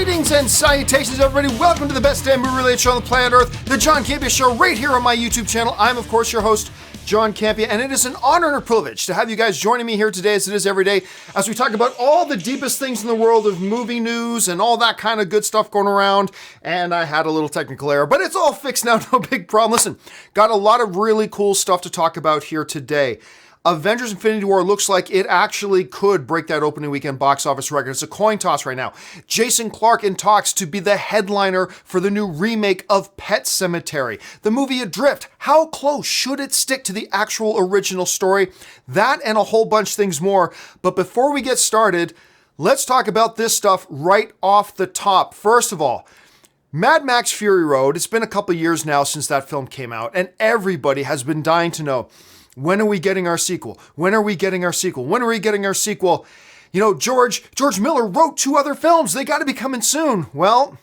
Greetings and salutations, everybody. Welcome to the best damn movie-related show on the planet Earth, the John Campea Show, right here on my YouTube channel. I'm, of course, your host, John Campea, and it is an honor and a privilege to have you guys joining me here today, as it is every day, as we talk about all the deepest things in the world of movie news and all that kind of good stuff going around. And I had a little technical error, but it's all fixed now, no big problem. Listen, got a lot of really cool stuff to talk about here today. Avengers Infinity War looks like it actually could break that opening weekend box office record. It's a coin toss right now. Jason Clarke in talks to be the headliner for the new remake of PET CEMETARY. The movie Adrift, how close should it stick to the actual original story? That and a whole bunch of things more. But before we get started, let's talk about this stuff right off the top. First of all, Mad Max Fury Road, it's been a couple years now since that film came out, and everybody has been dying to know, when are we getting our sequel? When are we getting our sequel? When are we getting our sequel? You know, George Miller wrote 2 other films. They got to be coming soon. Well,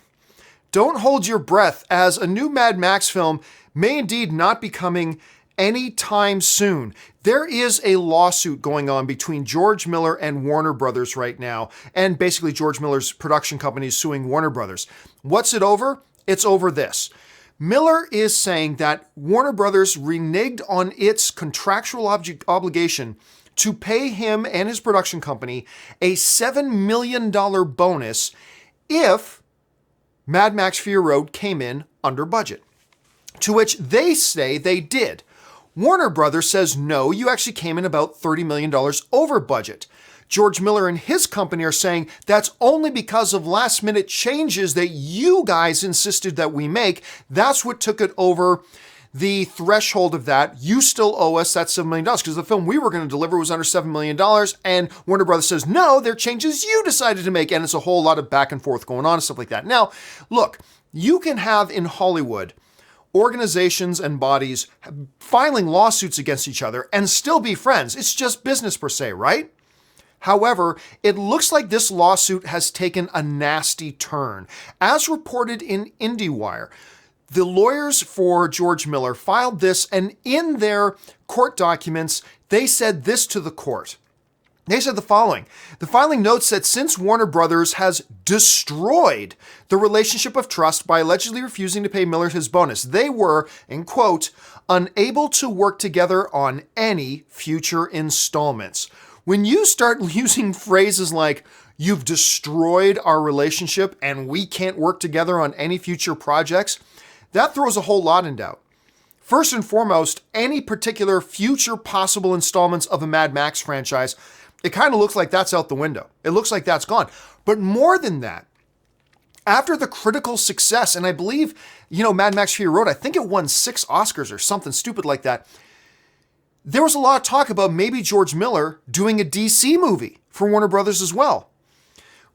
don't hold your breath, as a new Mad Max film may indeed not be coming anytime soon. There is a lawsuit going on between George Miller and Warner Brothers right now, and basically George Miller's production company is suing Warner Brothers. What's it over? It's over this. Miller is saying that Warner Brothers reneged on its contractual obligation to pay him and his production company a $7 million bonus if Mad Max Fury Road came in under budget. To which they say they did. Warner Brothers says, no, you actually came in about $30 million over budget. George Miller and his company are saying that's only because of last-minute changes that you guys insisted that we make. That's what took it over the threshold of that. You still owe us that $7 million, because the film we were going to deliver was under $7 million, and Warner Brothers says, no, they're changes you decided to make, and it's a whole lot of back and forth going on and stuff like that. Now, look, you can have in Hollywood organizations and bodies filing lawsuits against each other and still be friends. It's just business per se, right? However, it looks like this lawsuit has taken a nasty turn. As reported in IndieWire, the lawyers for George Miller filed this, and in their court documents, they said this to the court. They said the following. The filing notes that since Warner Brothers has destroyed the relationship of trust by allegedly refusing to pay Miller his bonus, they were, in quote, unable to work together on any future installments. When you start using phrases like, you've destroyed our relationship and we can't work together on any future projects, that throws a whole lot in doubt. First and foremost, any particular future possible installments of a Mad Max franchise, it kind of looks like that's out the window. It looks like that's gone. But more than that, after the critical success, and I believe, Mad Max Fury Road, I think it won 6 Oscars or something stupid like that, there was a lot of talk about maybe George Miller doing a DC movie for Warner Brothers as well.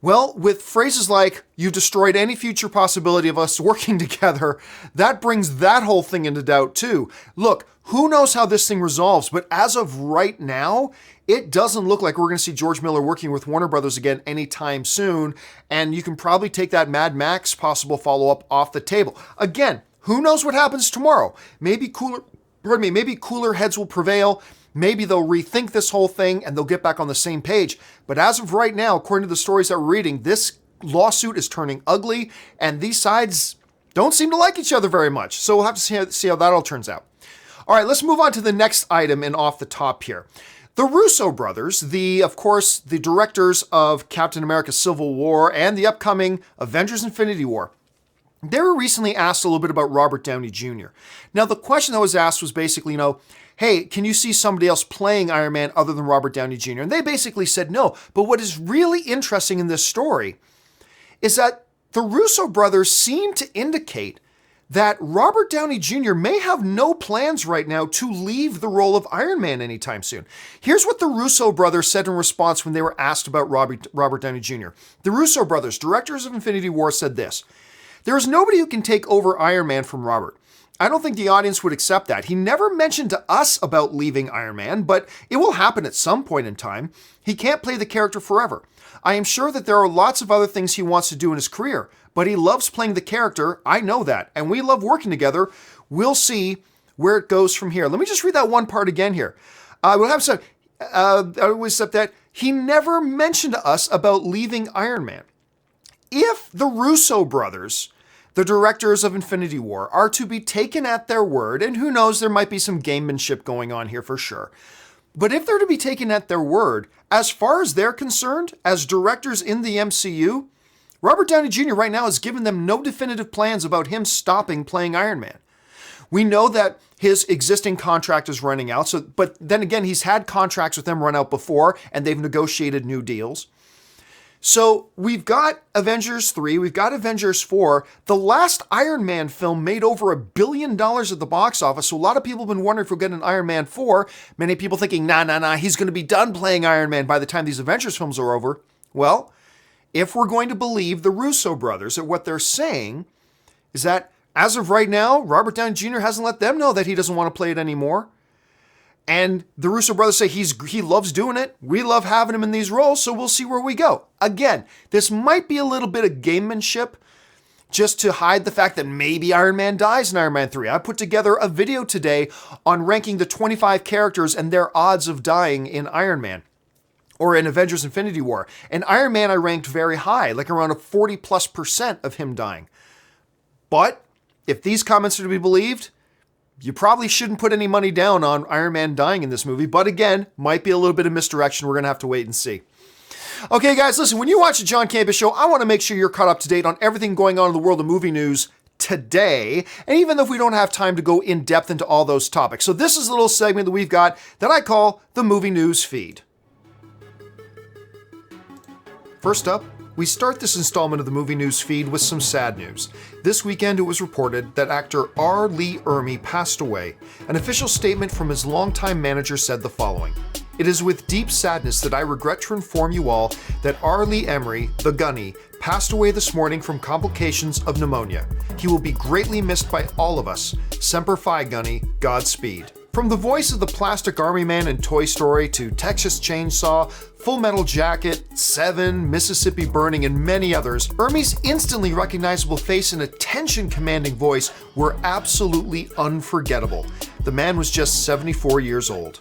Well, with phrases like, you've destroyed any future possibility of us working together, that brings that whole thing into doubt too. Look, who knows how this thing resolves, but as of right now, it doesn't look like we're going to see George Miller working with Warner Brothers again anytime soon, and you can probably take that Mad Max possible follow-up off the table. Again, who knows what happens tomorrow? Maybe cooler heads will prevail. Maybe they'll rethink this whole thing and they'll get back on the same page. But as of right now, according to the stories that we're reading, this lawsuit is turning ugly and these sides don't seem to like each other very much. So we'll have to see how that all turns out. All right, let's move on to the next item and off the top here. The Russo brothers, of course, the directors of Captain America Civil War and the upcoming Avengers Infinity War, they were recently asked a little bit about Robert Downey Jr. Now, the question that was asked was basically, hey, can you see somebody else playing Iron Man other than Robert Downey Jr.? And they basically said no. But what is really interesting in this story is that the Russo brothers seem to indicate that Robert Downey Jr. may have no plans right now to leave the role of Iron Man anytime soon. Here's what the Russo brothers said in response when they were asked about Robert Downey Jr. The Russo brothers, directors of Infinity War, said this: there is nobody who can take over Iron Man from Robert. I don't think the audience would accept that. He never mentioned to us about leaving Iron Man, but it will happen at some point in time. He can't play the character forever. I am sure that there are lots of other things he wants to do in his career, but he loves playing the character. I know that, and we love working together. We'll see where it goes from here. Let me just read that one part again here. We'll have some. I always accept that he never mentioned to us about leaving Iron Man. if the Russo brothers, the directors of Infinity War, are to be taken at their word, and who knows, there might be some gamemanship going on here for sure. But if they're to be taken at their word, as far as they're concerned, as directors in the MCU, Robert Downey Jr. right now has given them no definitive plans about him stopping playing Iron Man. We know that his existing contract is running out, but then again, he's had contracts with them run out before, and they've negotiated new deals. So we've got Avengers 3, we've got Avengers 4. The last Iron Man film made over $1 billion at the box office, so a lot of people have been wondering if we'll get an Iron Man 4. Many people thinking, nah, he's going to be done playing Iron Man by the time these Avengers films are over. Well, if we're going to believe the Russo brothers, that what they're saying is that as of right now, Robert Downey Jr. hasn't let them know that he doesn't want to play it anymore. And the Russo brothers say he loves doing it. We love having him in these roles, so we'll see where we go. Again, this might be a little bit of gamemanship just to hide the fact that maybe Iron Man dies in Iron Man 3. I put together a video today on ranking the 25 characters and their odds of dying in Iron Man or in Avengers Infinity War. And Iron Man I ranked very high, like around a 40+% of him dying. But if these comments are to be believed, you probably shouldn't put any money down on Iron Man dying in this movie, but again, might be a little bit of misdirection. We're going to have to wait and see. Okay, guys, listen, when you watch the John Campea Show, I want to make sure you're caught up to date on everything going on in the world of movie news today, and even if we don't have time to go in depth into all those topics. So this is a little segment that we've got that I call the Movie News Feed. First up, we start this installment of the Movie News Feed with some sad news. This weekend it was reported that actor R. Lee Ermey passed away. An official statement from his longtime manager said the following: "It is with deep sadness that I regret to inform you all that R. Lee Ermey, the Gunny, passed away this morning from complications of pneumonia. He will be greatly missed by all of us. Semper Fi, Gunny. Godspeed." From the voice of the Plastic Army Man in Toy Story to Texas Chainsaw, Full Metal Jacket, Seven, Mississippi Burning, and many others, Ermey's instantly recognizable face and attention-commanding voice were absolutely unforgettable. The man was just 74 years old.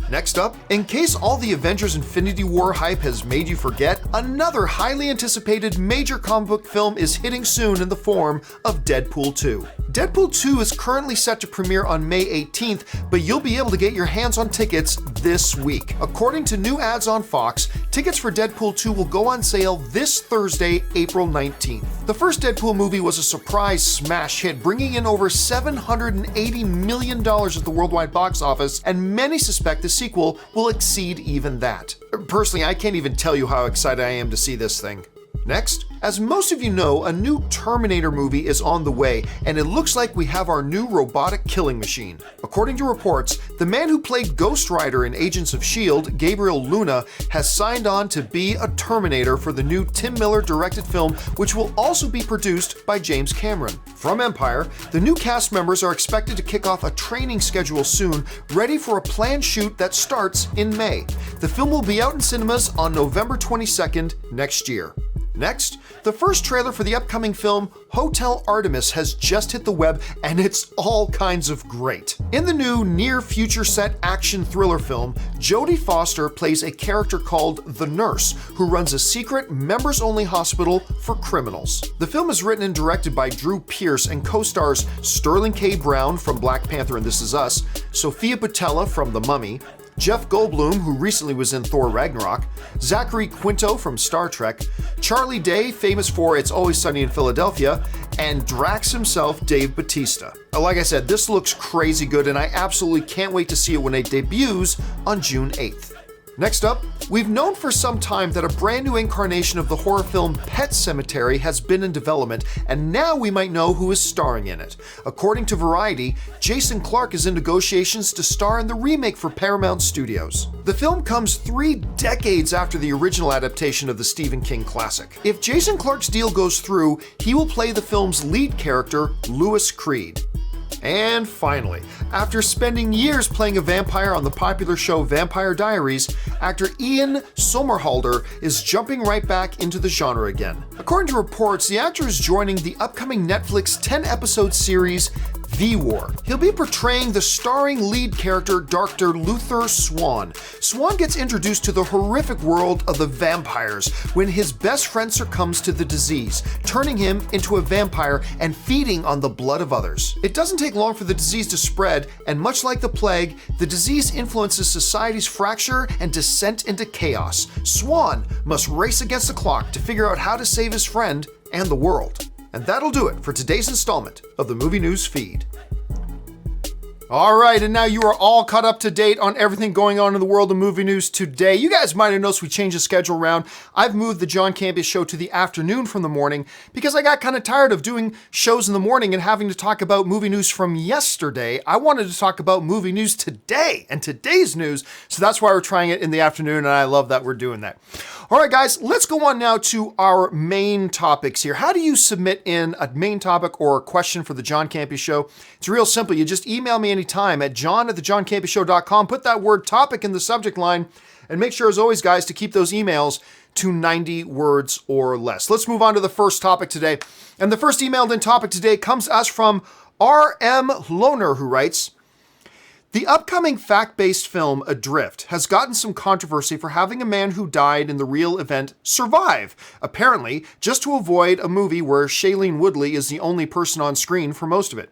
Next up, in case all the Avengers Infinity War hype has made you forget, another highly anticipated major comic book film is hitting soon in the form of Deadpool 2. Deadpool 2 is currently set to premiere on May 18th, but you'll be able to get your hands on tickets this week. According to new ads on Fox, tickets for Deadpool 2 will go on sale this Thursday, April 19th. The first Deadpool movie was a surprise smash hit, bringing in over $780 million at the worldwide box office, and many suspect the sequel will exceed even that. Personally, I can't even tell you how excited I am to see this thing. Next, as most of you know, a new Terminator movie is on the way, and it looks like we have our new robotic killing machine. According to reports, the man who played Ghost Rider in Agents of S.H.I.E.L.D., Gabriel Luna, has signed on to be a Terminator for the new Tim Miller-directed film, which will also be produced by James Cameron. From Empire, the new cast members are expected to kick off a training schedule soon, ready for a planned shoot that starts in May. The film will be out in cinemas on November 22nd next year. Next, the first trailer for the upcoming film Hotel Artemis has just hit the web, and it's all kinds of great. In the new near-future set action thriller film, Jodie Foster plays a character called The Nurse, who runs a secret members-only hospital for criminals. The film is written and directed by Drew Pearce and co-stars Sterling K. Brown from Black Panther and This Is Us, Sophia Boutella from The Mummy, Jeff Goldblum, who recently was in Thor Ragnarok, Zachary Quinto from Star Trek, Charlie Day, famous for It's Always Sunny in Philadelphia, and Drax himself, Dave Bautista. Like I said, this looks crazy good, and I absolutely can't wait to see it when it debuts on June 8th. Next up, we've known for some time that a brand new incarnation of the horror film Pet Cemetery has been in development, and now we might know who is starring in it. According to Variety, Jason Clarke is in negotiations to star in the remake for Paramount Studios. The film comes 3 decades after the original adaptation of the Stephen King classic. If Jason Clarke's deal goes through, he will play the film's lead character, Louis Creed. And finally, after spending years playing a vampire on the popular show Vampire Diaries, actor Ian Somerhalder is jumping right back into the genre again. According to reports, the actor is joining the upcoming Netflix 10-episode series The War. He'll be portraying the starring lead character Dr. Luther Swan. Swan gets introduced to the horrific world of the vampires when his best friend succumbs to the disease, turning him into a vampire and feeding on the blood of others. It doesn't take long for the disease to spread, and much like the plague, the disease influences society's fracture and descent into chaos. Swan must race against the clock to figure out how to save his friend and the world. And that'll do it for today's installment of the Movie News Feed. All right, and now you are all caught up to date on everything going on in the world of movie news today. You guys might have noticed we changed the schedule around. I've moved the John Campea Show to the afternoon from the morning because I got kind of tired of doing shows in the morning and having to talk about movie news from yesterday. I wanted to talk about movie news today and today's news, so that's why we're trying it in the afternoon, and I love that we're doing that. All right, guys, let's go on now to our main topics here. How do you submit in a main topic or a question for the John Campea Show? It's real simple. You just email me anytime at john@thejohncampeashow.com. Put that word topic in the subject line, and make sure, as always, guys, to keep those emails to 90 words or less. Let's move on to the first topic today. And the first emailed in topic today comes to us from RMLohner, who writes, the upcoming fact-based film Adrift has gotten some controversy for having a man who died in the real event survive, apparently just to avoid a movie where Shailene Woodley is the only person on screen for most of it.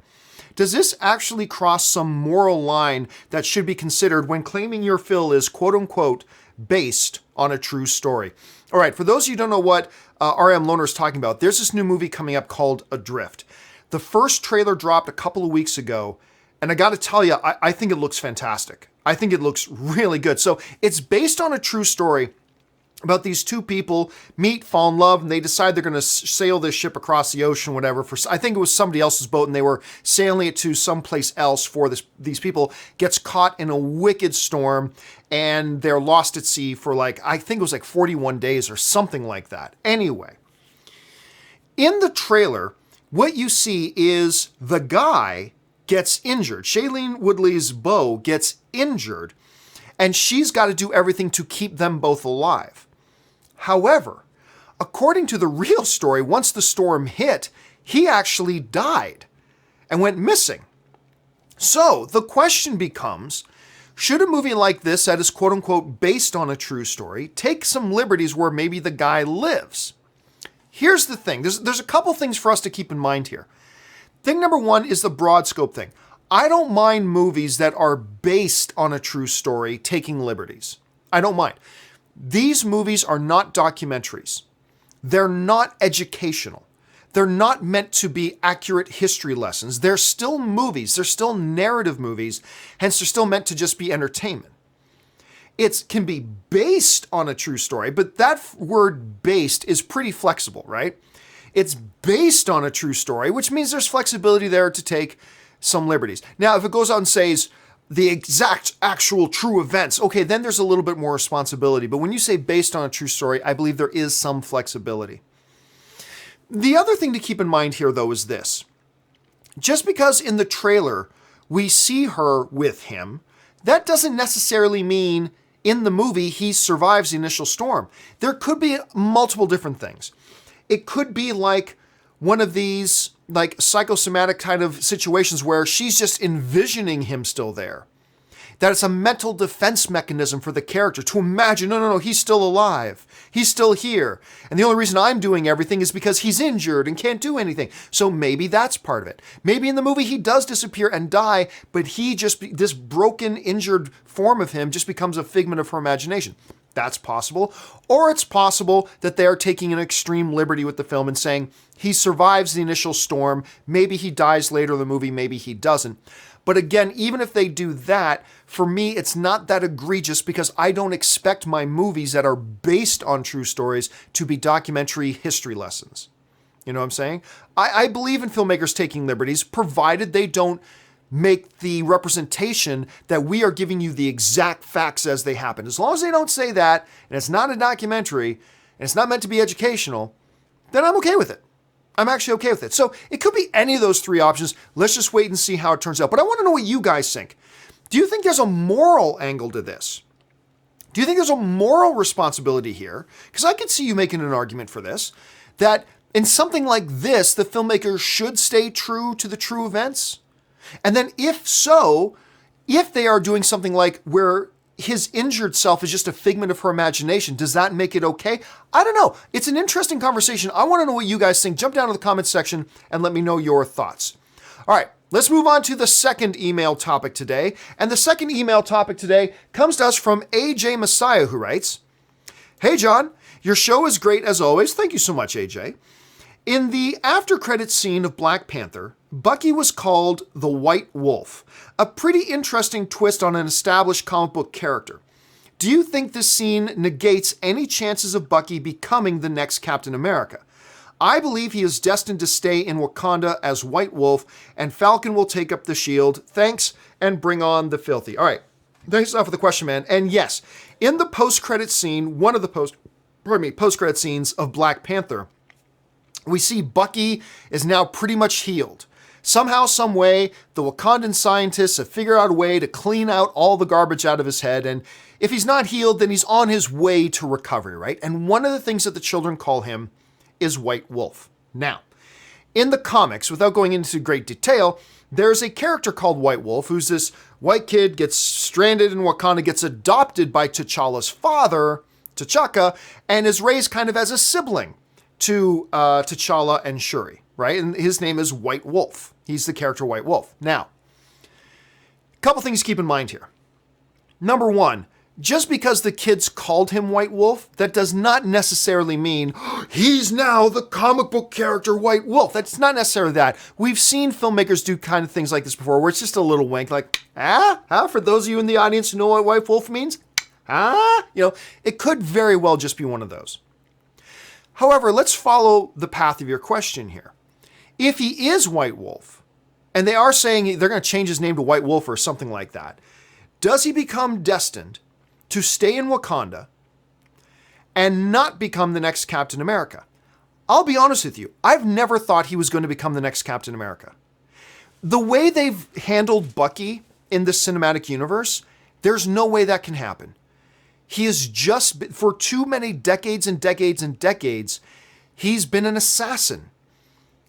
Does this actually cross some moral line that should be considered when claiming your film is quote-unquote based on a true story? All right, for those of you who don't know what RMLohner is talking about, there's this new movie coming up called Adrift. The first trailer dropped a couple of weeks ago, and I got to tell you, I think it looks fantastic. I think it looks really good. So it's based on a true story about these two people meet, fall in love, and they decide they're going to sail this ship across the ocean, whatever. I think it was somebody else's boat, and they were sailing it to someplace else for this. These people gets caught in a wicked storm, and they're lost at sea for I think it was 41 days or something like that. Anyway, in the trailer, what you see is the guy gets injured. Shailene Woodley's beau gets injured, and she's got to do everything to keep them both alive. However, according to the real story, once the storm hit, he actually died and went missing. So the question becomes, should a movie like this that is quote-unquote based on a true story take some liberties where maybe the guy lives? Here's the thing. There's a couple things for us to keep in mind here. Thing number one is the broad scope thing. I don't mind movies that are based on a true story taking liberties. I don't mind. These movies are not documentaries. They're not educational. They're not meant to be accurate history lessons. They're still movies. They're still narrative movies. Hence, they're still meant to just be entertainment. It can be based on a true story, but that word based is pretty flexible, right? It's based on a true story, which means there's flexibility there to take some liberties. Now, if it goes out and says the exact, actual, true events, okay, then there's a little bit more responsibility. But when you say based on a true story, I believe there is some flexibility. The other thing to keep in mind here, though, is this. Just because in the trailer we see her with him, that doesn't necessarily mean in the movie he survives the initial storm. There could be multiple different things. It could be like one of these psychosomatic kind of situations where she's just envisioning him still there. That it's a mental defense mechanism for the character to imagine, no, he's still alive. He's still here. And the only reason I'm doing everything is because he's injured and can't do anything. So maybe that's part of it. Maybe in the movie he does disappear and die, but this broken, injured form of him just becomes a figment of her imagination. That's possible. Or it's possible that they're taking an extreme liberty with the film and saying he survives the initial storm. Maybe he dies later in the movie. Maybe he doesn't. But again, even if they do that, for me, it's not that egregious because I don't expect my movies that are based on true stories to be documentary history lessons. You know what I'm saying? I believe in filmmakers taking liberties, provided they don't make the representation that we are giving you the exact facts as they happen. As long as they don't say that, and it's not a documentary, and it's not meant to be educational, then I'm okay with it. I'm actually okay with it. So it could be any of those three options. Let's just wait and see how it turns out. But I want to know what you guys think. Do you think there's a moral angle to this? Do you think there's a moral responsibility here? Because I could see you making an argument for this, that in something like this, the filmmaker should stay true to the true events. And then if so, if they are doing something like where his injured self is just a figment of her imagination, does that make it okay? I don't know. It's an interesting conversation. I want to know what you guys think. Jump down to the comments section and let me know your thoughts. All right, let's move on to the second email topic today. And the second email topic today comes to us from AJ Messiah, who writes, "Hey, John, your show is great as always." Thank you so much, AJ. "In the after credits scene of Black Panther, Bucky was called the White Wolf, a pretty interesting twist on an established comic book character. Do you think this scene negates any chances of Bucky becoming the next Captain America? I believe he is destined to stay in Wakanda as White Wolf, and Falcon will take up the shield. Thanks, and bring on the filthy." All right, thanks for the question, man. And yes, in the post-credit scene, one of the post-credit scenes of Black Panther, we see Bucky is now pretty much healed. Somehow, some way, the Wakandan scientists have figured out a way to clean out all the garbage out of his head, and if he's not healed, then he's on his way to recovery, right? And one of the things that the children call him is White Wolf. Now, in the comics, without going into great detail, there's a character called White Wolf, who's this white kid, gets stranded in Wakanda, gets adopted by T'Challa's father, T'Chaka, and is raised kind of as a sibling to T'Challa and Shuri, right? And his name is White Wolf. He's the character White Wolf. Now, a couple things to keep in mind here. Number one, just because the kids called him White Wolf, that does not necessarily mean he's now the comic book character White Wolf. That's not necessarily that. We've seen filmmakers do kind of things like this before, where it's just a little wink, like, for those of you in the audience who know what White Wolf means, it could very well just be one of those. However, let's follow the path of your question here. If he is White Wolf, and they are saying they're going to change his name to White Wolf or something like that, does he become destined to stay in Wakanda and not become the next Captain America? I'll be honest with you, I've never thought he was going to become the next Captain America. The way they've handled Bucky in the cinematic universe, there's no way that can happen. He has just been, for too many decades and decades and decades, he's been an assassin.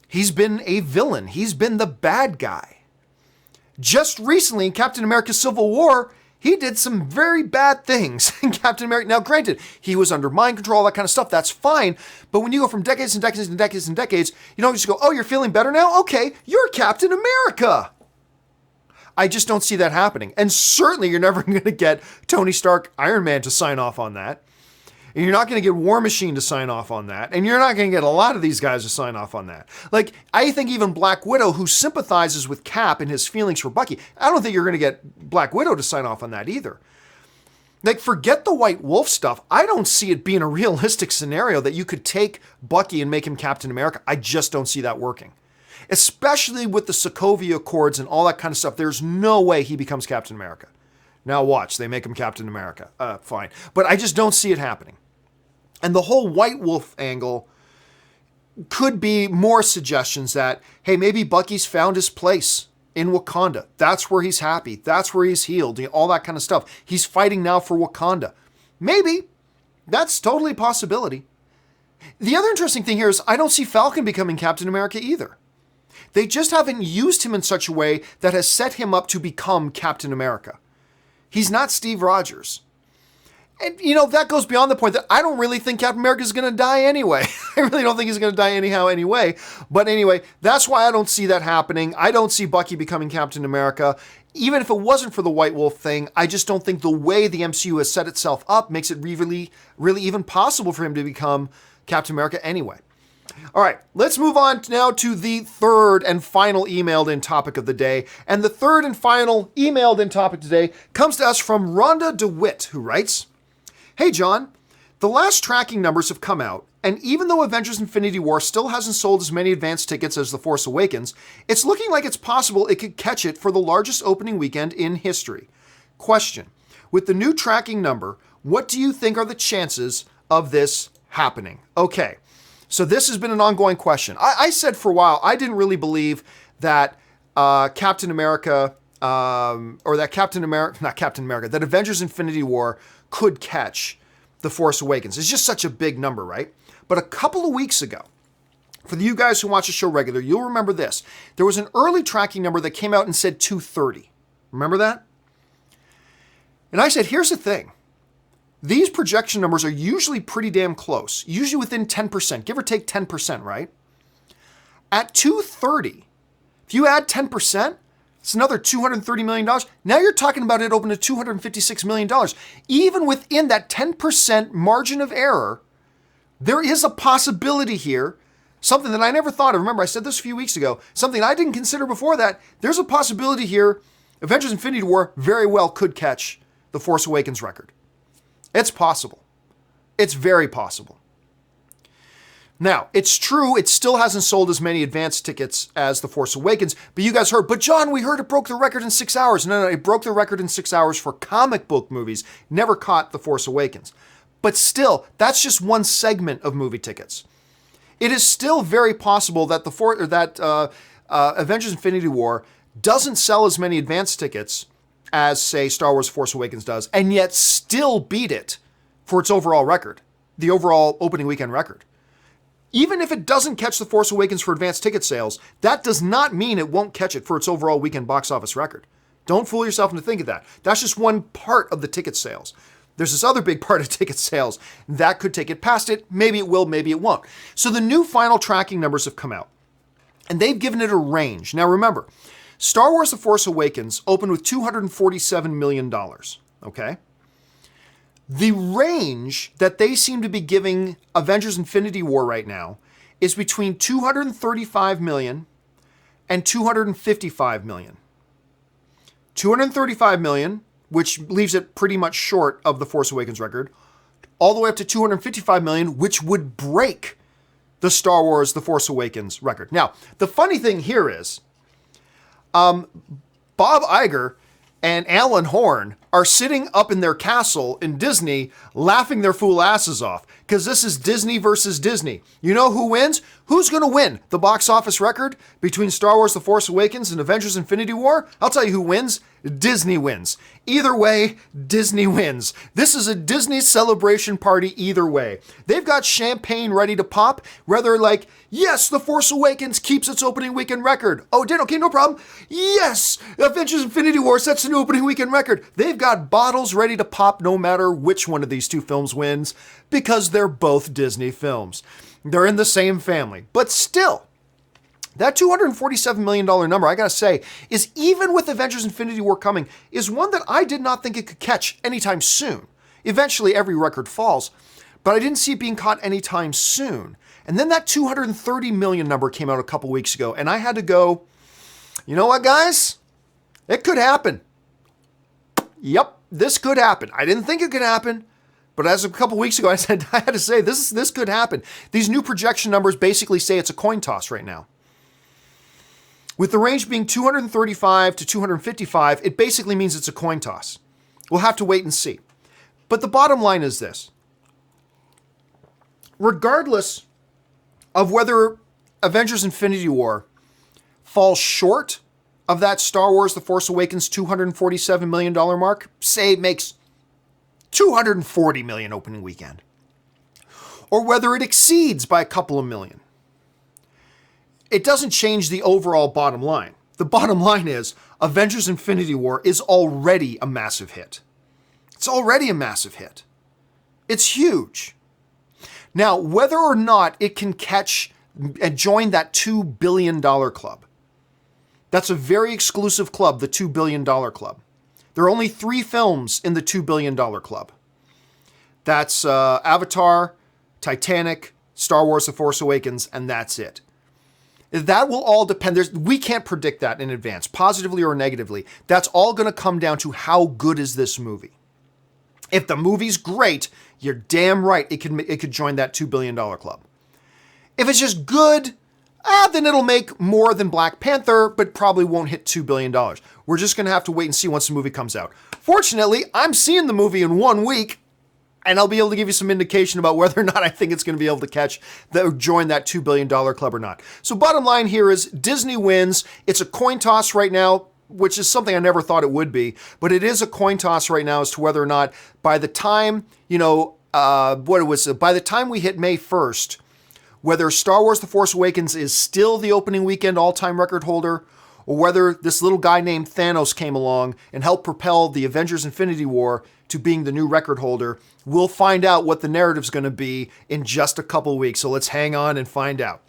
He's been a villain. He's been the bad guy. Just recently in Captain America Civil War, he did some very bad things in Captain America. Now, granted, he was under mind control, all that kind of stuff. That's fine. But when you go from decades and decades and decades and decades, you don't just go, oh, you're feeling better now? Okay, you're Captain America. I just don't see that happening. And certainly you're never going to get Tony Stark, Iron Man to sign off on that. And you're not going to get War Machine to sign off on that. And you're not going to get a lot of these guys to sign off on that. Like, I think even Black Widow, who sympathizes with Cap and his feelings for Bucky, I don't think you're going to get Black Widow to sign off on that either. Like, forget the White Wolf stuff. I don't see it being a realistic scenario that you could take Bucky and make him Captain America. I just don't see that working. Especially with the Sokovia Accords and all that kind of stuff. There's no way he becomes Captain America. Now watch, they make him Captain America. Fine. But I just don't see it happening. And the whole White Wolf angle could be more suggestions that, hey, maybe Bucky's found his place in Wakanda. That's where he's happy. That's where he's healed. All that kind of stuff. He's fighting now for Wakanda. Maybe. That's totally a possibility. The other interesting thing here is I don't see Falcon becoming Captain America either. They just haven't used him in such a way that has set him up to become Captain America. He's not Steve Rogers. And, that goes beyond the point that I don't really think Captain America is going to die anyway. I really don't think he's going to die anyhow anyway. But anyway, that's why I don't see that happening. I don't see Bucky becoming Captain America. Even if it wasn't for the White Wolf thing, I just don't think the way the MCU has set itself up makes it really, really even possible for him to become Captain America anyway. All right, let's move on now to the third and final emailed in topic of the day. And the third and final emailed in topic today comes to us from Rhonda DeWitt, who writes, "Hey, John, the last tracking numbers have come out, and even though Avengers Infinity War still hasn't sold as many advance tickets as The Force Awakens, it's looking like it's possible it could catch it for the largest opening weekend in history. Question, with the new tracking number, what do you think are the chances of this happening?" Okay. So this has been an ongoing question. I said for a while, I didn't really believe that that Avengers Infinity War could catch The Force Awakens. It's just such a big number, right? But a couple of weeks ago, For you guys who watch the show regular, you'll remember this. There was an early tracking number that came out and said 230. Remember that? And I said, here's the thing. These projection numbers are usually pretty damn close, usually within 10%, give or take 10%, right? At 230, if you add 10%, it's another $230 million. Now you're talking about it open to $256 million. Even within that 10% margin of error, there is a possibility here, something that I never thought of. Remember, I said this a few weeks ago, something I didn't consider before that. There's a possibility here, Avengers Infinity War very well could catch the Force Awakens record. It's possible. It's very possible. Now, it's true, it still hasn't sold as many advance tickets as The Force Awakens, but you guys heard, but John, we heard it broke the record in 6 hours. No, it broke the record in 6 hours for comic book movies, never caught The Force Awakens. But still, that's just one segment of movie tickets. It is still very possible that Avengers Infinity War doesn't sell as many advance tickets as, say, Star Wars Force Awakens does, and yet still beat it for its overall record, the overall opening weekend record. Even if it doesn't catch The Force Awakens for advanced ticket sales, that does not mean it won't catch it for its overall weekend box office record. Don't fool yourself into thinking that. That's just one part of the ticket sales. There's this other big part of ticket sales that could take it past it. Maybe it will, maybe it won't. So the new final tracking numbers have come out, and they've given it a range. Now remember, Star Wars The Force Awakens opened with $247 million, okay? The range that they seem to be giving Avengers Infinity War right now is between $235 million and $255 million. $235 million, which leaves it pretty much short of the Force Awakens record, all the way up to $255 million, which would break the Star Wars The Force Awakens record. Now, the funny thing here is, Bob Iger and Alan Horn are sitting up in their castle in Disney laughing their fool asses off because this is Disney versus Disney. You know who wins? Who's going to win the box office record between Star Wars The Force Awakens and Avengers Infinity War? I'll tell you who wins. Disney wins. Either way, Disney wins. This is a Disney celebration party either way. They've got champagne ready to pop, whether like, yes, The Force Awakens keeps its opening weekend record. Oh, it did? Okay, no problem. Yes, Avengers Infinity War sets an opening weekend record. They've got bottles ready to pop no matter which one of these two films wins because they're both Disney films. They're in the same family. But still, that $247 million number, I gotta say, is even with Avengers Infinity War coming, is one that I did not think it could catch anytime soon. Eventually, every record falls, but I didn't see it being caught anytime soon. And then that $230 million number came out a couple weeks ago, and I had to go, you know what, guys? It could happen. Yep, this could happen. I didn't think it could happen, but as a couple weeks ago, I said, I had to say, this could happen. These new projection numbers basically say it's a coin toss right now. With the range being 235 to 255, it basically means it's a coin toss. We'll have to wait and see. But the bottom line is this. Regardless of whether Avengers Infinity War falls short of that Star Wars The Force Awakens $247 million mark, say it makes $240 million opening weekend, or whether it exceeds by a couple of million, it doesn't change the overall bottom line. The bottom line is Avengers Infinity War is already a massive hit. It's already a massive hit. It's huge. Now, whether or not it can catch and join that $2 billion club, that's a very exclusive club, the $2 billion club. There are only 3 films in the $2 billion club. That's Avatar, Titanic, Star Wars The Force Awakens, and that's it. That will all depend. We can't predict that in advance, positively or negatively. That's all going to come down to how good is this movie. If the movie's great, you're damn right it could join that $2 billion club. If it's just good, then it'll make more than Black Panther, but probably won't hit $2 billion. We're just going to have to wait and see once the movie comes out. Fortunately, I'm seeing the movie in 1 week, and I'll be able to give you some indication about whether or not I think it's going to be able to join that $2 billion club or not. So bottom line here is Disney wins. It's a coin toss right now, which is something I never thought it would be, but it is a coin toss right now as to whether or not by the time, by the time we hit May 1st, whether Star Wars The Force Awakens is still the opening weekend all-time record holder, or whether this little guy named Thanos came along and helped propel the Avengers Infinity War to being the new record holder. We'll find out what the narrative's going to be in just a couple weeks, so let's hang on and find out.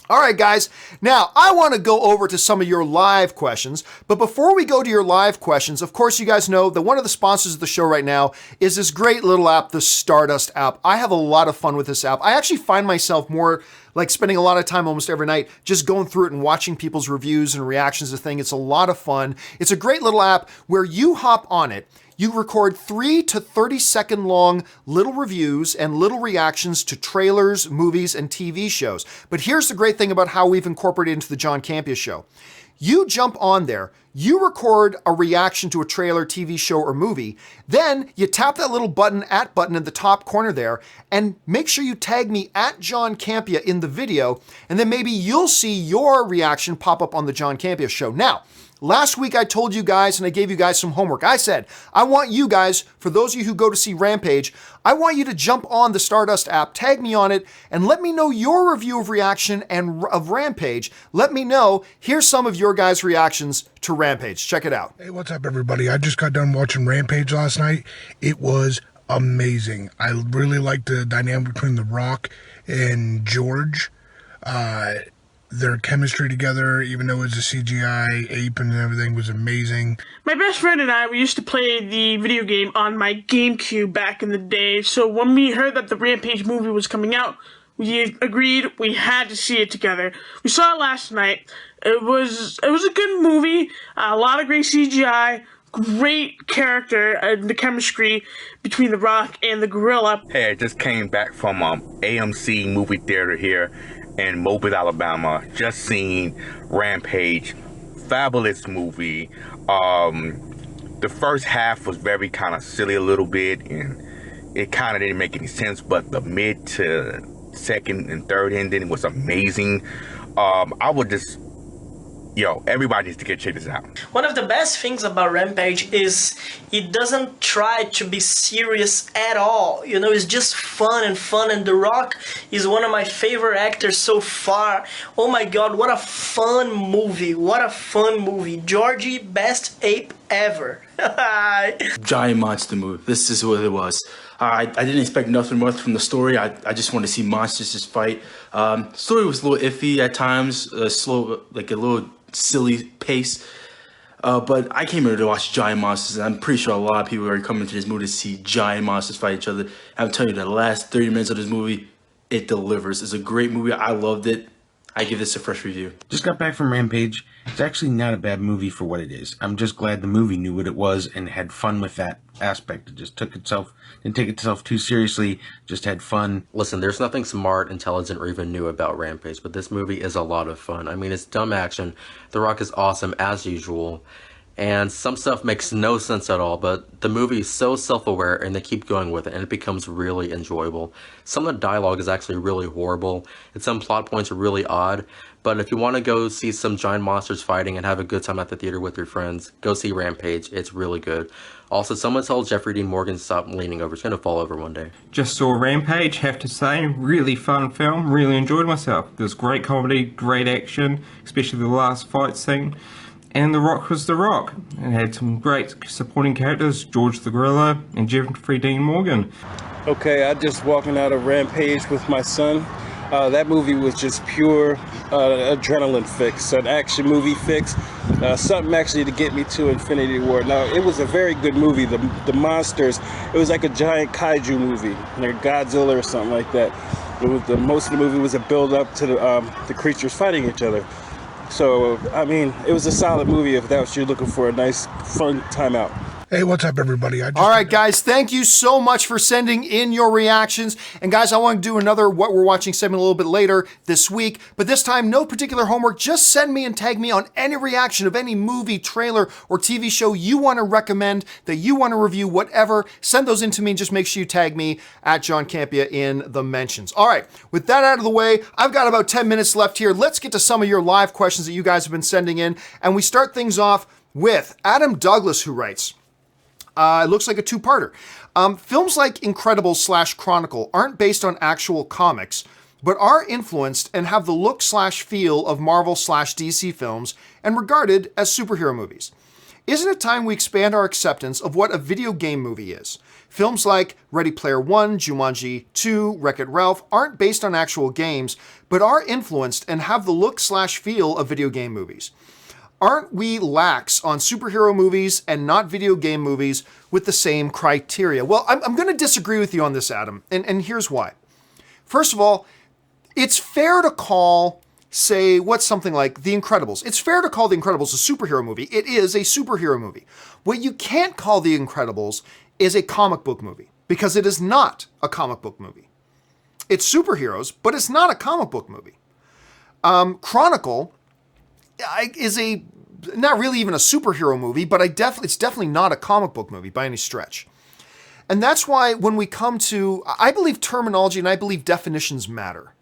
All right, guys, now I want to go over to some of your live questions, but before we go to your live questions, of course, you guys know that one of the sponsors of the show right now is this great little app, the Stardust app. I have a lot of fun with this app. I actually find myself more like spending a lot of time almost every night just going through it and watching people's reviews and reactions to things. It's a lot of fun. It's a great little app where you hop on it. You record 3 to 30-second long little reviews and little reactions to trailers, movies, and TV shows. But here's the great thing about how we've incorporated it into the John Campea Show. You jump on there, you record a reaction to a trailer, TV show, or movie, then you tap that little button in the top corner there, and make sure you tag me at John Campea in the video, and then maybe you'll see your reaction pop up on the John Campea Show. Now, last week I told you guys, and I gave you guys some homework. I said, I want you guys, for those of you who go to see Rampage, I want you to jump on the Stardust app, tag me on it, and let me know your review of reaction and of Rampage. Let me know, here's some of your guys' reactions to Rampage. Check it out. Hey, what's up, everybody? I just got done watching Rampage last night. It was amazing. I really liked the dynamic between The Rock and George. Their chemistry together, even though it was a CGI ape and everything, was amazing. My best friend and I, we used to play the video game on my GameCube back in the day, so when we heard that the Rampage movie was coming out, we agreed we had to see it together. We saw it last night. It was a good movie, a lot of great CGI, great character, and the chemistry between The Rock and the gorilla. Hey, I just came back from AMC movie theater here in Mobile, Alabama. Just seen Rampage. Fabulous movie. The first half was very kind of silly a little bit, and it kind of didn't make any sense, but the mid to second and third ending was amazing. I would just, everybody needs to check this out. One of the best things about Rampage is it doesn't try to be serious at all. It's just fun, and The Rock is one of my favorite actors so far. Oh my god, what a fun movie. Georgie, best ape ever. Giant monster movie. This is what it was. I didn't expect nothing much from the story. I just wanted to see monsters just fight. Story was a little iffy at times, slow, like a little silly pace. But I came here to watch giant monsters, and I'm pretty sure a lot of people are coming to this movie to see giant monsters fight each other. I'm telling you, the last 30 minutes of this movie, it delivers. It's a great movie. I loved it. I give this a fresh review. Just got back from Rampage. It's actually not a bad movie for what it is. I'm just glad the movie knew what it was and had fun with that aspect. It just didn't take itself too seriously, just had fun. Listen, there's nothing smart, intelligent, or even new about Rampage, but this movie is a lot of fun. I mean, it's dumb action. The Rock is awesome, as usual. And some stuff makes no sense at all, but the movie is so self-aware and they keep going with it and it becomes really enjoyable. Some of the dialogue is actually really horrible and some plot points are really odd, but if you want to go see some giant monsters fighting and have a good time at the theater with your friends, go see Rampage. It's really good. Also, someone tell Jeffrey Dean Morgan to stop leaning over. It's going to fall over one day. Just saw Rampage, have to say, really fun film, really enjoyed myself. There's great comedy, great action, especially the last fight scene. And The Rock was The Rock. It had some great supporting characters, George the Gorilla and Jeffrey Dean Morgan. Okay, I just walking out of Rampage with my son. That movie was just pure adrenaline fix, an action movie fix, something actually to get me to Infinity War. Now, it was a very good movie. The monsters, it was like a giant kaiju movie, like Godzilla or something like that. Most of the movie was a build-up to the creatures fighting each other. So, I mean, it was a solid movie if that's what you're looking for, a nice, fun time out. Hey, what's up, everybody? All right, guys, thank you so much for sending in your reactions. And guys, I want to do another What We're Watching segment a little bit later this week. But this time, no particular homework. Just send me and tag me on any reaction of any movie, trailer, or TV show you want to recommend, that you want to review, whatever. Send those in to me and just make sure you tag me at John Campea in the mentions. All right, with that out of the way, I've got about 10 minutes left here. Let's get to some of your live questions that you guys have been sending in. And we start things off with Adam Douglas, who writes, it looks like a two-parter. Films like Incredibles / Chronicle aren't based on actual comics. but are influenced and have the look/feel of Marvel/DC films and regarded as superhero movies. Isn't it time we expand our acceptance of what a video game movie is? Films like Ready Player One, Jumanji 2, Wreck-It Ralph aren't based on actual games, but are influenced and have the look/feel of video game movies. Aren't we lax on superhero movies and not video game movies with the same criteria? Well, I'm going to disagree with you on this, Adam, and here's why. First of all, it's fair to call, say, what's something like The Incredibles. It's fair to call The Incredibles a superhero movie. It is a superhero movie. What you can't call The Incredibles is a comic book movie, because it is not a comic book movie. It's superheroes, but it's not a comic book movie. Chronicle is not really even a superhero movie, but it's definitely not a comic book movie by any stretch. And that's why when we come to, I believe terminology and I believe definitions matter.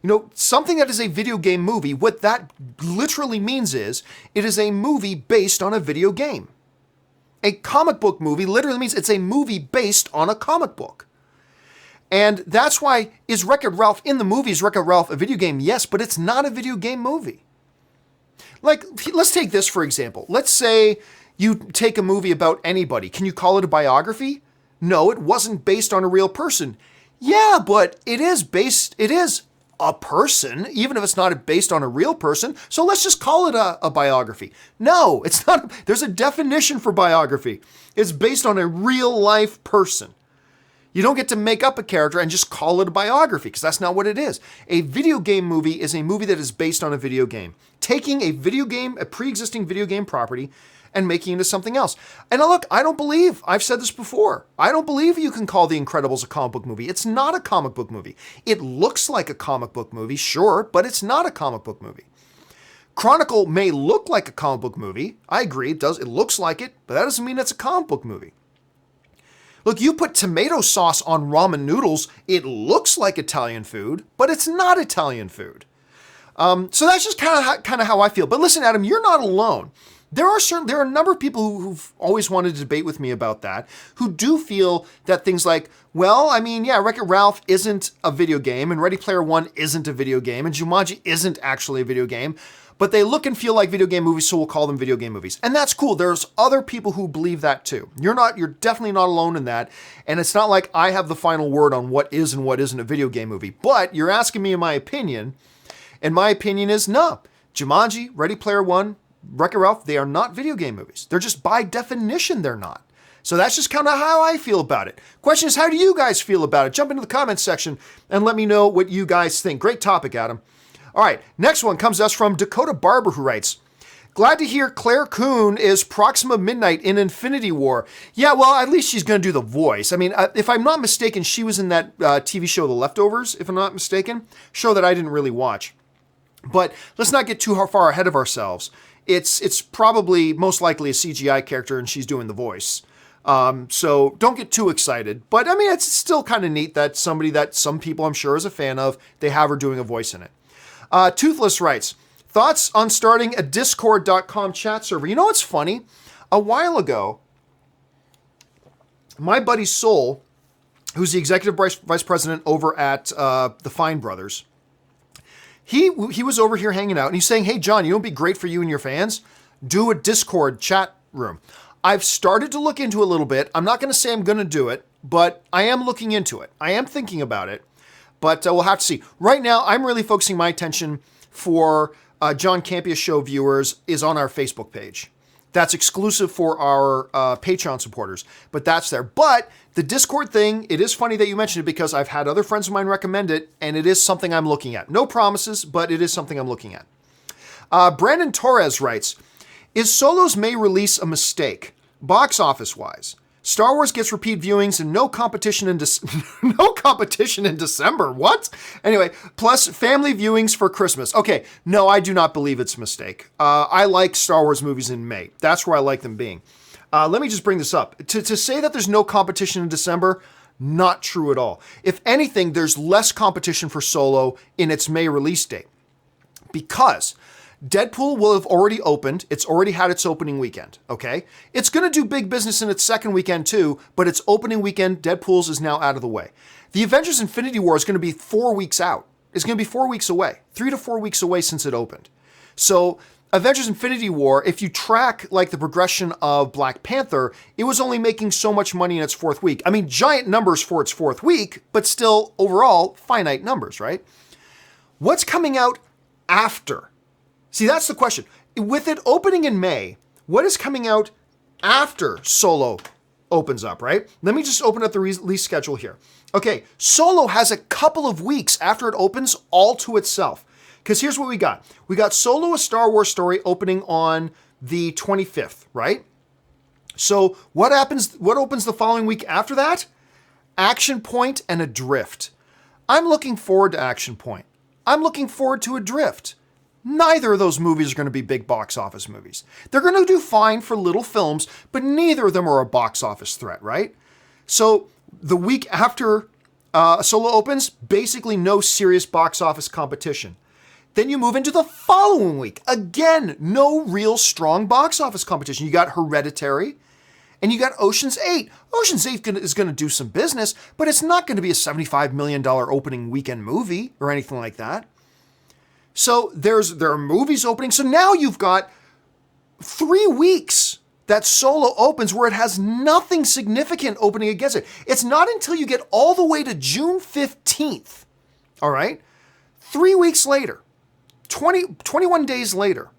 You know, something that is a video game movie, what that literally means is it is a movie based on a video game. A comic book movie literally means it's a movie based on a comic book. And that's why, is Wreck-It Ralph in the movie? Is Wreck-It Ralph a video game? Yes, but it's not a video game movie. Like, let's take this for example. Let's say you take a movie about anybody. Can you call it a biography? No, it wasn't based on a real person. Yeah, but it is a person, even if it's not based on a real person. So let's just call it a biography. No, it's not. There's a definition for biography. It's based on a real life person. You don't get to make up a character and just call it a biography, because that's not what it is. A video game movie is a movie that is based on a video game. Taking a video game, a pre-existing video game property, and making it into something else. And look, I've said this before, I don't believe you can call The Incredibles a comic book movie. It's not a comic book movie. It looks like a comic book movie, sure, but it's not a comic book movie. Chronicle may look like a comic book movie. I agree, it does. It looks like it, but that doesn't mean it's a comic book movie. Look, you put tomato sauce on ramen noodles, it looks like Italian food, but it's not Italian food. So that's just kind of how I feel. But listen, Adam, you're not alone. There are a number of people who've always wanted to debate with me about that, who do feel that things like, well, I mean, yeah, Wreck-It Ralph isn't a video game, and Ready Player One isn't a video game, and Jumanji isn't actually a video game, but they look and feel like video game movies, so we'll call them video game movies. And that's cool. There's other people who believe that too. You're definitely not alone in that, and it's not like I have the final word on what is and what isn't a video game movie. But you're asking me my opinion, and my opinion is no. Jumanji, Ready Player One, Wreck-It Ralph, they are not video game movies. They're just, by definition, they're not. So that's just kind of how I feel about it. Question is, how do you guys feel about it? Jump into the comments section and let me know what you guys think. Great topic, Adam. All right, next one comes to us from Dakota Barber, who writes, glad to hear Claire Kuhn is Proxima Midnight in Infinity War. Yeah, well, at least she's going to do the voice. I mean, if I'm not mistaken, she was in that TV show The Leftovers, if I'm not mistaken. Show that I didn't really watch. But let's not get too far ahead of ourselves. It's probably most likely a CGI character and she's doing the voice. So don't get too excited. But I mean, it's still kind of neat that somebody that some people I'm sure is a fan of, they have her doing a voice in it. Toothless writes, thoughts on starting a discord.com chat server. You know what's funny? A while ago, my buddy Soul, who's the executive vice president over at the Fine Brothers, he was over here hanging out and he's saying, hey, John, you know what'd be great for you and your fans? Do a Discord chat room. I've started to look into it a little bit. I'm not going to say I'm going to do it, but I am looking into it. I am thinking about it, but we'll have to see. Right now, I'm really focusing my attention for John Campea Show viewers is on our Facebook page. That's exclusive for our Patreon supporters, but that's there. But the Discord thing, it is funny that you mentioned it because I've had other friends of mine recommend it, and it is something I'm looking at. No promises, but it is something I'm looking at. Brandon Torres writes, is Solo's May release a mistake, box office-wise? Star Wars gets repeat viewings and no competition in no competition in December. What? Anyway, plus family viewings for Christmas. Okay, no, I do not believe it's a mistake. I like Star Wars movies in May. That's where I like them being. Let me just bring this up. To say that there's no competition in December, not true at all. If anything, there's less competition for Solo in its May release date. Because Deadpool will have already opened. It's already had its opening weekend, okay? It's going to do big business in its second weekend too, but its opening weekend, Deadpool's, is now out of the way. The Avengers Infinity War is going to be 4 weeks out. is going to be 4 weeks away, 3 to 4 weeks away since it opened. So Avengers Infinity War, if you track like the progression of Black Panther, it was only making so much money in its fourth week. I mean, giant numbers for its fourth week, but still overall finite numbers, right? What's coming out after? See, that's the question. With it opening in May, what is coming out after Solo opens up, right? Let me just open up the release schedule here. Okay, Solo has a couple of weeks after it opens all to itself. Because here's what we got. We got Solo, a Star Wars story, opening on the 25th, right? So what happens? What opens the following week after that? Action Point and Adrift. I'm looking forward to Action Point. I'm looking forward to Adrift. Neither of those movies are going to be big box office movies. They're going to do fine for little films, but neither of them are a box office threat, right? So the week after Solo opens, basically no serious box office competition. Then you move into the following week. Again, no real strong box office competition. You got Hereditary and you got Ocean's 8. Ocean's 8 is going to do some business, but it's not going to be a $75 million opening weekend movie or anything like that. So there are movies opening. So now you've got 3 weeks that Solo opens where it has nothing significant opening against it. It's not until you get all the way to June 15th, all right? 3 weeks later, 21 days later,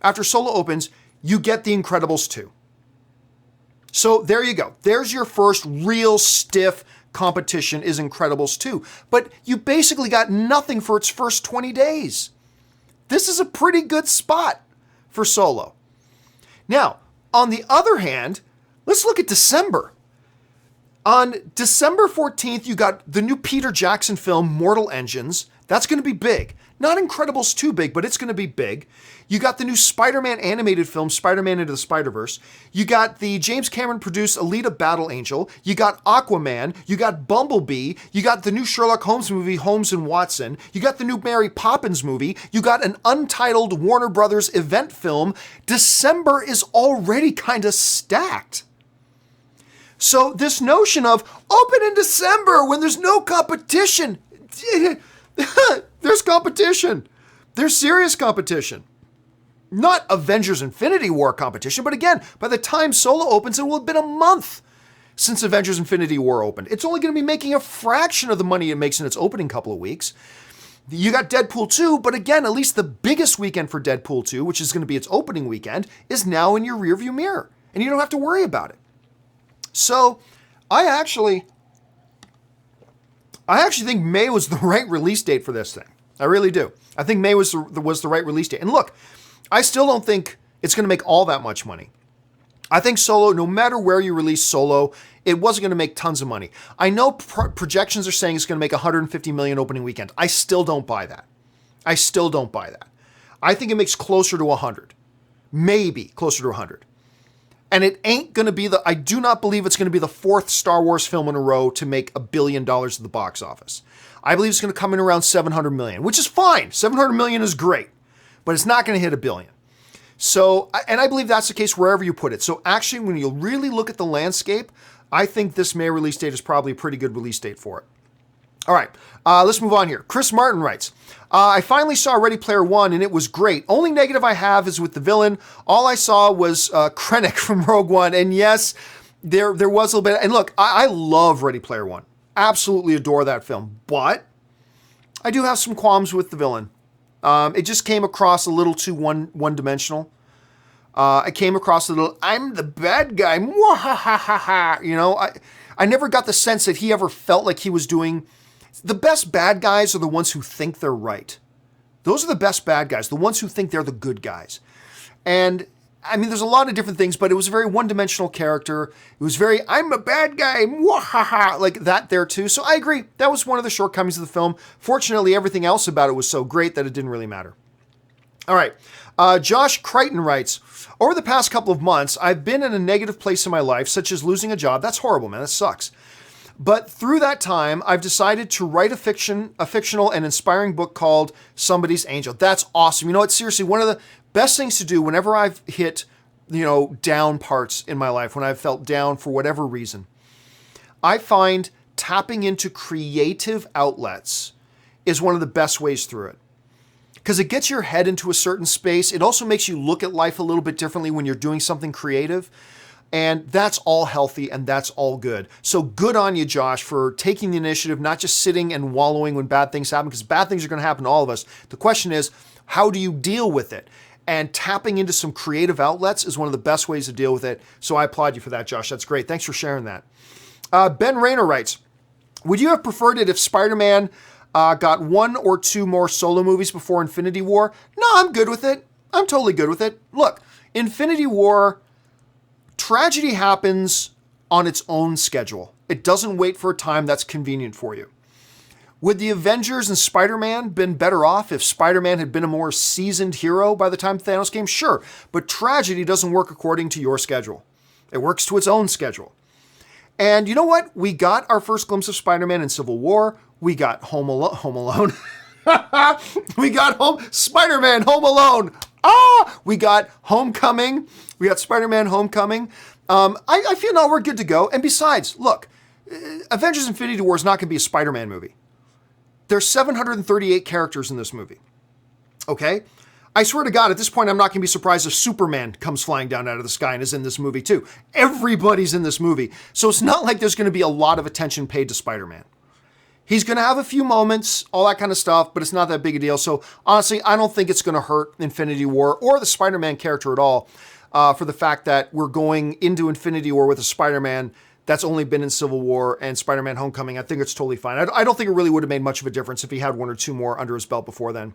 after Solo opens, you get The Incredibles 2. So there you go. There's your first real stiff competition is Incredibles 2. But you basically got nothing for its first 20 days. This is a pretty good spot for Solo. Now, on the other hand, let's look at December. On December 14th, you got the new Peter Jackson film, Mortal Engines. That's going to be big. Not Incredibles 2 big, but it's going to be big. You got the new Spider-Man animated film, Spider-Man Into the Spider-Verse. You got the James Cameron produced Alita Battle Angel. You got Aquaman. You got Bumblebee. You got the new Sherlock Holmes movie, Holmes and Watson. You got the new Mary Poppins movie. You got an untitled Warner Brothers event film. December is already kind of stacked. So this notion of open in December when there's no competition, there's competition. There's serious competition. Not Avengers Infinity War competition, but again, by the time Solo opens, it will have been a month since Avengers Infinity War opened. It's only going to be making a fraction of the money it makes in its opening couple of weeks. You got Deadpool 2, but again, at least the biggest weekend for Deadpool 2, which is going to be its opening weekend, is now in your rearview mirror, and you don't have to worry about it. So, I actually think May was the right release date for this thing. I really do. I think May was the right release date. And look, I still don't think it's going to make all that much money. I think Solo, no matter where you release Solo, it wasn't going to make tons of money. I know projections are saying it's going to make $150 million opening weekend. I still don't buy that. I think it makes closer to 100. Maybe closer to 100. And it ain't going to be I do not believe it's going to be the fourth Star Wars film in a row to make $1 billion at the box office. I believe it's going to come in around 700 million, which is fine. 700 million is great, but it's not going to hit $1 billion. So, and I believe that's the case wherever you put it. So actually, when you really look at the landscape, I think this May release date is probably a pretty good release date for it. All right, let's move on here. Chris Martin writes, I finally saw Ready Player One and it was great. Only negative I have is with the villain. All I saw was Krennic from Rogue One. And yes, there was a little bit. And look, I love Ready Player One. Absolutely adore that film. But I do have some qualms with the villain. It just came across a little too one-dimensional. I came across a little, I'm the bad guy. You know, I never got the sense that he ever felt like he was doing... The best bad guys are the ones who think they're right. Those are the best bad guys, the ones who think they're the good guys. And, I mean, there's a lot of different things, but it was a very one-dimensional character. It was very, I'm a bad guy, like that there too. So I agree, that was one of the shortcomings of the film. Fortunately, everything else about it was so great that it didn't really matter. All right, Josh Crichton writes, over the past couple of months, I've been in a negative place in my life, such as losing a job. That's horrible, man, that sucks. But through that time, I've decided to write a fictional and inspiring book called Somebody's Angel. That's awesome. You know what? Seriously, one of the best things to do whenever I've hit, down parts in my life, when I've felt down for whatever reason, I find tapping into creative outlets is one of the best ways through it. Because it gets your head into a certain space. It also makes you look at life a little bit differently when you're doing something creative. And that's all healthy and that's all good. So good on you, Josh, for taking the initiative, not just sitting and wallowing when bad things happen, because bad things are going to happen to all of us. The question is, how do you deal with it? And tapping into some creative outlets is one of the best ways to deal with it. So I applaud you for that, Josh. That's great. Thanks for sharing that. Ben Rayner writes, would you have preferred it if Spider-Man got 1 or 2 more solo movies before Infinity War? No, I'm good with it. I'm totally good with it. Look, Infinity War, tragedy happens on its own schedule. It doesn't wait for a time that's convenient for you. Would the Avengers and Spider-Man been better off if Spider-Man had been a more seasoned hero by the time Thanos came? Sure, but tragedy doesn't work according to your schedule. It works to its own schedule. And you know what? We got our first glimpse of Spider-Man in Civil War. We got Home Alone. We got Spider-Man Home Alone. We got Homecoming. We got Spider-Man Homecoming. I feel now we're good to go. And besides, look, Avengers Infinity War is not going to be a Spider-Man movie. There's 738 characters in this movie. Okay? I swear to God, at this point, I'm not going to be surprised if Superman comes flying down out of the sky and is in this movie too. Everybody's in this movie. So it's not like there's going to be a lot of attention paid to Spider-Man. He's going to have a few moments, all that kind of stuff, but it's not that big a deal. So honestly, I don't think it's going to hurt Infinity War or the Spider-Man character at all for the fact that we're going into Infinity War with a Spider-Man that's only been in Civil War and Spider-Man Homecoming. I think it's totally fine. I don't think it really would have made much of a difference if he had 1 or 2 more under his belt before then.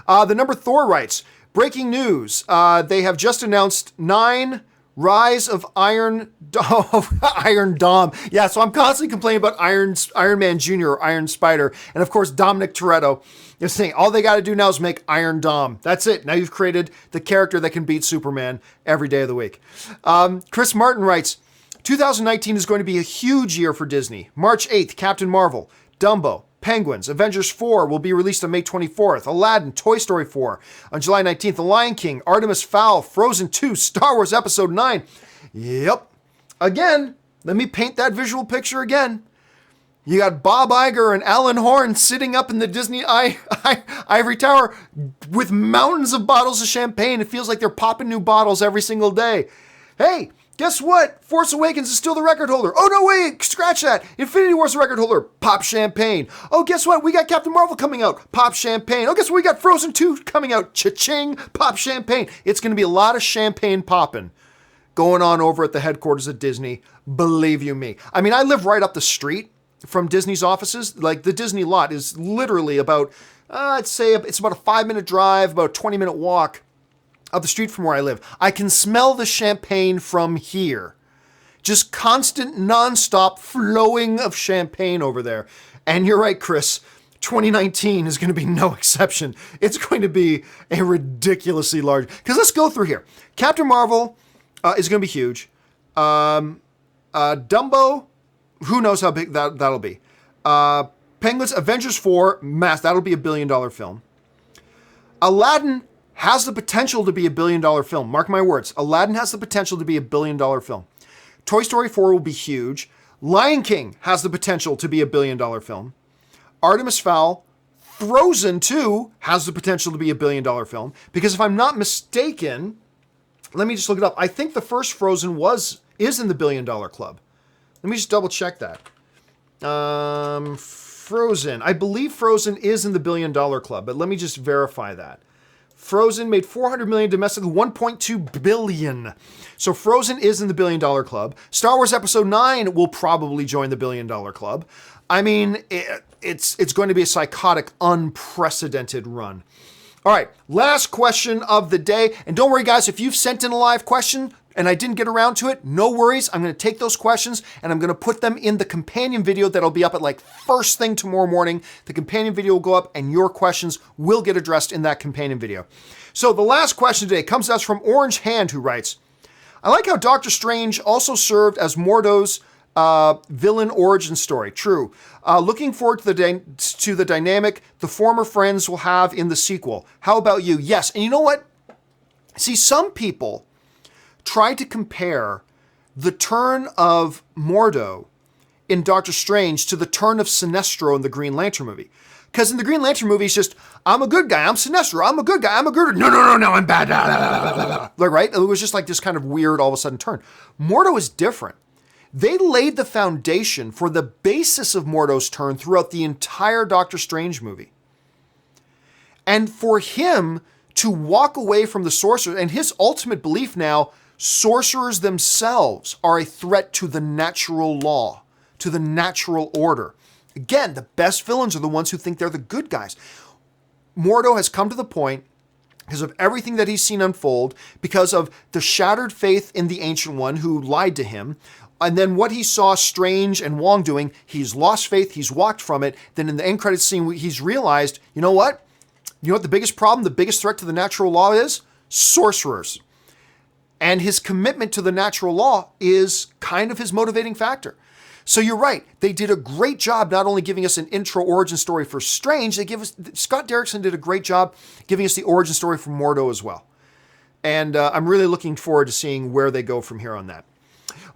The number Thor writes, breaking news. They have just announced 9 Rise of Iron Dom. Yeah, so I'm constantly complaining about Iron Man Jr. or Iron Spider. And of course, Dominic Toretto is saying all they got to do now is make Iron Dom. That's it. Now you've created the character that can beat Superman every day of the week. Chris Martin writes, 2019 is going to be a huge year for Disney. March 8th, Captain Marvel, Dumbo, Penguins, Avengers 4 will be released on May 24th, Aladdin, Toy Story 4 on July 19th, The Lion King, Artemis Fowl, Frozen 2, Star Wars Episode 9. Yep. Again, let me paint that visual picture again. You got Bob Iger and Alan Horn sitting up in the Disney Ivory Tower with mountains of bottles of champagne. It feels like they're popping new bottles every single day. Hey, guess what? Force Awakens is still the record holder. Oh, no, wait, scratch that. Infinity War's the record holder. Pop champagne. Oh, guess what? We got Captain Marvel coming out. Pop champagne. Oh, guess what? We got Frozen 2 coming out. Cha-ching. Pop champagne. It's going to be a lot of champagne popping going on over at the headquarters of Disney. Believe you me. I mean, I live right up the street from Disney's offices. Like, the Disney lot is literally about, I'd say it's about a 5-minute drive, about a 20-minute walk up the street from where I live. I can smell the champagne from here. Just constant, nonstop flowing of champagne over there. And you're right, Chris. 2019 is going to be no exception. It's going to be a ridiculously large... Because let's go through here. Captain Marvel is going to be huge. Dumbo, who knows how big that'll be. Penguins, Avengers 4, that'll be $1 billion film. Aladdin has the potential to be $1 billion film. Mark my words. Aladdin has the potential to be $1 billion film. Toy Story 4 will be huge. Lion King has the potential to be $1 billion film. Artemis Fowl, Frozen 2 has the potential to be $1 billion film. Because if I'm not mistaken, let me just look it up. I think the first Frozen is in the $1 billion club. Let me just double check that. Frozen. I believe Frozen is in the $1 billion club, but let me just verify that. Frozen made $400 million domestically, $1.2 billion. So Frozen is in the $1 billion club. Star Wars Episode 9 will probably join the $1 billion club. I mean, it's going to be a psychotic, unprecedented run. All right, last question of the day. And don't worry, guys, if you've sent in a live question and I didn't get around to it, no worries. I'm going to take those questions and I'm going to put them in the companion video that'll be up at like first thing tomorrow morning. The companion video will go up and your questions will get addressed in that companion video. So the last question today comes to us from Orange Hand, who writes, I like how Doctor Strange also served as Mordo's villain origin story. True. Looking forward to the dynamic the former friends will have in the sequel. How about you? Yes. And you know what? See, some people try to compare the turn of Mordo in Doctor Strange to the turn of Sinestro in the Green Lantern movie. Because in the Green Lantern movie, it's just, I'm a good guy, I'm Sinestro, I'm a good guy, I'm a good, no, I'm bad, like, right? It was just like this kind of weird, all of a sudden turn. Mordo is different. They laid the foundation for the basis of Mordo's turn throughout the entire Doctor Strange movie. And for him to walk away from the sorcerer, and his ultimate belief now, sorcerers themselves are a threat to the natural law, to the natural order. Again, the best villains are the ones who think they're the good guys. Mordo has come to the point, because of everything that he's seen unfold, because of the shattered faith in the Ancient One who lied to him, and then what he saw Strange and Wong doing, he's lost faith, he's walked from it. Then in the end credits scene, he's realized, you know what? You know what the biggest problem, the biggest threat to the natural law is? Sorcerers. And his commitment to the natural law is kind of his motivating factor. So you're right. They did a great job not only giving us an intro origin story for Strange, Scott Derrickson did a great job giving us the origin story for Mordo as well. And I'm really looking forward to seeing where they go from here on that.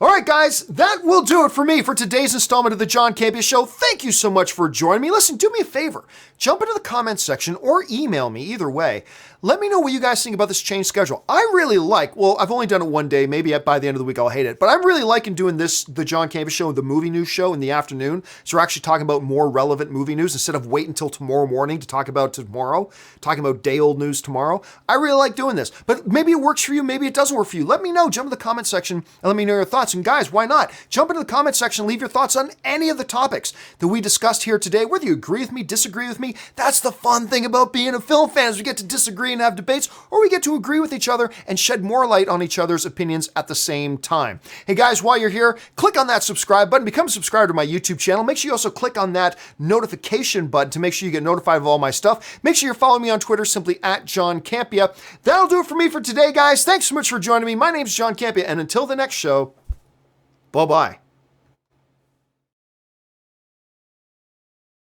All right, guys, that will do it for me for today's installment of the John Campea Show. Thank you so much for joining me. Listen, do me a favor. Jump into the comments section or email me, either way. Let me know what you guys think about this changed schedule. I really like, well, I've only done it one day. Maybe by the end of the week I'll hate it. But I'm really liking doing this, the John Campea Show, the movie news show in the afternoon. So we're actually talking about more relevant movie news instead of waiting until tomorrow morning to talk about tomorrow, talking about day-old news tomorrow. I really like doing this. But maybe it works for you, maybe it doesn't work for you. Let me know. Jump in the comment section and let me know your thoughts. And guys, why not? Jump into the comment section, leave your thoughts on any of the topics that we discussed here today. Whether you agree with me, disagree with me, that's the fun thing about being a film fan is we get to disagree and have debates, or we get to agree with each other and shed more light on each other's opinions at the same time. Hey guys, while you're here, click on that subscribe button, become a subscriber to my YouTube channel. Make sure you also click on that notification button to make sure you get notified of all my stuff. Make sure you're following me on Twitter, simply at John Campea. That'll do it for me for today, guys. Thanks so much for joining me. My name's John Campea, and until the next show, bye-bye.